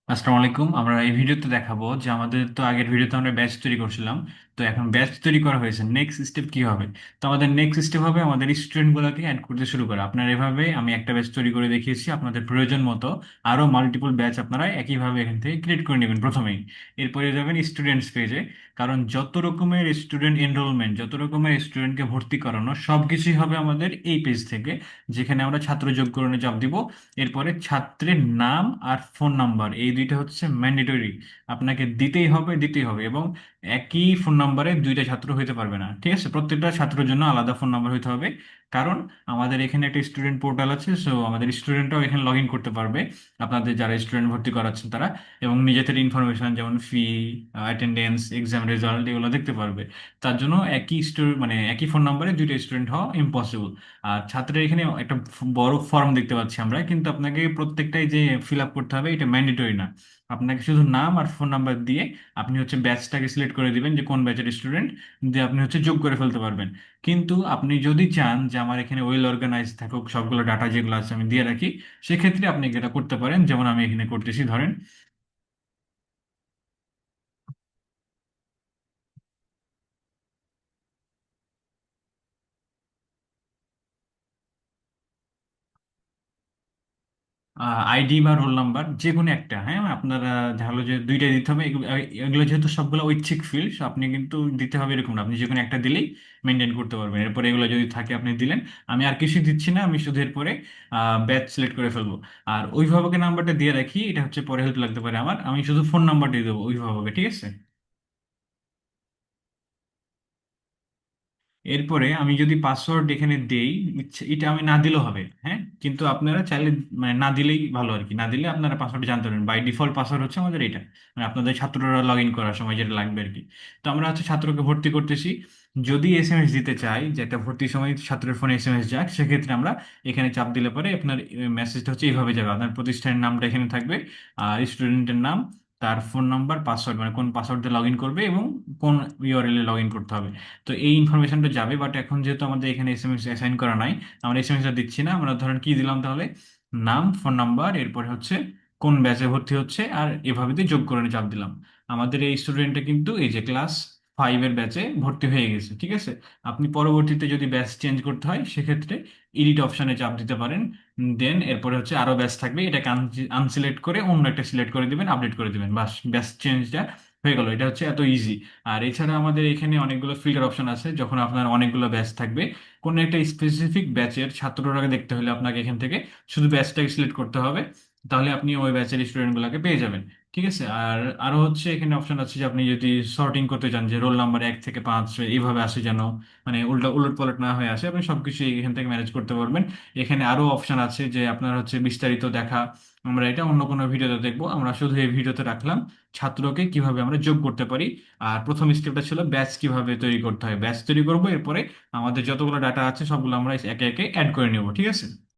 আসসালামু আলাইকুম। আমরা এই ভিডিওতে দেখাবো যে আমাদের তো আগের ভিডিওতে আমরা ব্যাচ তৈরি করছিলাম। তো এখন ব্যাচ তৈরি করা হয়েছে, নেক্সট স্টেপ কি হবে? তো আমাদের নেক্সট স্টেপ হবে আমাদের স্টুডেন্টগুলোকে অ্যাড করতে শুরু করা। আপনার এভাবে আমি একটা ব্যাচ তৈরি করে দেখিয়েছি, আপনাদের প্রয়োজন মতো আরও মাল্টিপল ব্যাচ আপনারা একইভাবে এখান থেকে ক্রিয়েট করে নেবেন প্রথমেই। এরপরে যাবেন স্টুডেন্টস পেজে, কারণ যত রকমের স্টুডেন্ট এনরোলমেন্ট, যত রকমের স্টুডেন্টকে ভর্তি করানো সব কিছুই হবে আমাদের এই পেজ থেকে, যেখানে আমরা ছাত্র যোগকরণে চাপ দিব। এরপরে ছাত্রের নাম আর ফোন নাম্বার এই দুইটা হচ্ছে ম্যান্ডেটরি, আপনাকে দিতেই হবে দিতেই হবে। এবং একই ফোন নাম্বারে দুইটা ছাত্র হইতে পারবে না, ঠিক আছে? প্রত্যেকটা ছাত্রের জন্য আলাদা ফোন নাম্বার হইতে হবে, কারণ আমাদের এখানে একটা স্টুডেন্ট পোর্টাল আছে। সো আমাদের স্টুডেন্টরাও এখানে লগ ইন করতে পারবে, আপনাদের যারা স্টুডেন্ট ভর্তি করাচ্ছেন তারা, এবং নিজেদের ইনফরমেশন যেমন ফি, অ্যাটেন্ডেন্স, এক্সাম রেজাল্ট এগুলো দেখতে পারবে। তার জন্য একই মানে একই ফোন নাম্বারে দুইটা স্টুডেন্ট হওয়া ইম্পসিবল। আর ছাত্রের এখানে একটা বড় ফর্ম দেখতে পাচ্ছি আমরা, কিন্তু আপনাকে প্রত্যেকটাই যে ফিল আপ করতে হবে এটা ম্যান্ডেটরি না। আপনাকে শুধু নাম আর ফোন নাম্বার দিয়ে আপনি হচ্ছে ব্যাচটাকে সিলেক্ট করে দিবেন যে কোন ব্যাচের স্টুডেন্ট, দিয়ে আপনি হচ্ছে যোগ করে ফেলতে পারবেন। কিন্তু আপনি যদি চান যে আমার এখানে ওয়েল অর্গানাইজ থাকুক, সবগুলো ডাটা যেগুলো আছে আমি দিয়ে রাখি, সেক্ষেত্রে আপনি এটা করতে পারেন, যেমন আমি এখানে করতেছি। ধরেন আইডি বা রোল নাম্বার যে কোনো একটা, হ্যাঁ আপনারা হলো যে দুইটা দিতে হবে। এগুলো যেহেতু সবগুলো ঐচ্ছিক ফিল্ড, আপনি কিন্তু দিতে হবে এরকম না, আপনি যে কোনো একটা দিলেই মেনটেন করতে পারবেন। এরপরে এগুলো যদি থাকে আপনি দিলেন, আমি আর কিছু দিচ্ছি না, আমি শুধু এরপরে ব্যাচ সিলেক্ট করে ফেলবো। আর অভিভাবকের নাম্বারটা দিয়ে রাখি, এটা হচ্ছে পরে হেল্প লাগতে পারে আমার, আমি শুধু ফোন নাম্বার দিয়ে দেবো অভিভাবকের, ঠিক আছে? এরপরে আমি যদি পাসওয়ার্ড এখানে দেই, এটা আমি না দিলেও হবে, হ্যাঁ, কিন্তু আপনারা চাইলে মানে না দিলেই ভালো আর কি। না দিলে আপনারা পাসওয়ার্ড জানতে পারবেন, বাই ডিফল্ট পাসওয়ার্ড হচ্ছে আমাদের এটা, মানে আপনাদের ছাত্ররা লগ ইন করার সময় যেটা লাগবে আর কি। তো আমরা হচ্ছে ছাত্রকে ভর্তি করতেছি। যদি এসএমএস দিতে চাই যে একটা ভর্তির সময় ছাত্রের ফোনে এসএমএস যাক, সেক্ষেত্রে আমরা এখানে চাপ দিলে পরে আপনার মেসেজটা হচ্ছে এইভাবে যাবে, আপনার প্রতিষ্ঠানের নামটা এখানে থাকবে, আর স্টুডেন্টের নাম, তার ফোন নাম্বার, পাসওয়ার্ড মানে কোন পাসওয়ার্ড দিয়ে লগ ইন করবে এবং কোন ইউআরএল এ লগ ইন করতে হবে। তো এই ইনফরমেশনটা যাবে, বাট এখন যেহেতু আমাদের এখানে এসএমএস অ্যাসাইন করা নাই, আমরা এসএমএসটা দিচ্ছি না। আমরা ধরেন কি দিলাম তাহলে, নাম, ফোন নাম্বার, এরপরে হচ্ছে কোন ব্যাচে ভর্তি হচ্ছে, আর এভাবে দিয়ে যোগ করে চাপ দিলাম। আমাদের এই স্টুডেন্টটা কিন্তু এই যে ক্লাস 5 এর ব্যাচে ভর্তি হয়ে গেছে, ঠিক আছে? আপনি পরবর্তীতে যদি ব্যাচ চেঞ্জ করতে হয় সেক্ষেত্রে এডিট অপশনে চাপ দিতে পারেন। দেন এরপরে হচ্ছে আরো ব্যাচ থাকবে, এটাকে আনসিলেক্ট করে অন্য একটা সিলেক্ট করে দিবেন, আপডেট করে দিবেন, বাস ব্যাচ চেঞ্জটা হয়ে গেল। এটা হচ্ছে এত ইজি। আর এছাড়া আমাদের এখানে অনেকগুলো ফিল্টার অপশন আছে, যখন আপনার অনেকগুলো ব্যাচ থাকবে, কোনো একটা স্পেসিফিক ব্যাচের ছাত্রটাকে দেখতে হলে আপনাকে এখান থেকে শুধু ব্যাচটাকে সিলেক্ট করতে হবে, তাহলে আপনি ওই ব্যাচের স্টুডেন্টগুলোকে পেয়ে যাবেন, ঠিক আছে? আর আরো হচ্ছে এখানে অপশন আছে যে আপনি যদি সর্টিং করতে চান, যে রোল নাম্বার 1 থেকে 5 এইভাবে আসে যেন, মানে উল্টা উলট পালট না হয়ে আসে, আপনি সবকিছু এখান থেকে ম্যানেজ করতে পারবেন। এখানে আরো অপশন আছে যে আপনার হচ্ছে বিস্তারিত দেখা, আমরা এটা অন্য কোনো ভিডিওতে দেখবো, আমরা শুধু এই ভিডিওতে রাখলাম ছাত্রকে কিভাবে আমরা যোগ করতে পারি। আর প্রথম স্টেপটা ছিল ব্যাচ কিভাবে তৈরি করতে হয়, ব্যাচ তৈরি করবো, এরপরে আমাদের যতগুলো ডাটা আছে সবগুলো আমরা একে একে অ্যাড করে নেব, ঠিক আছে?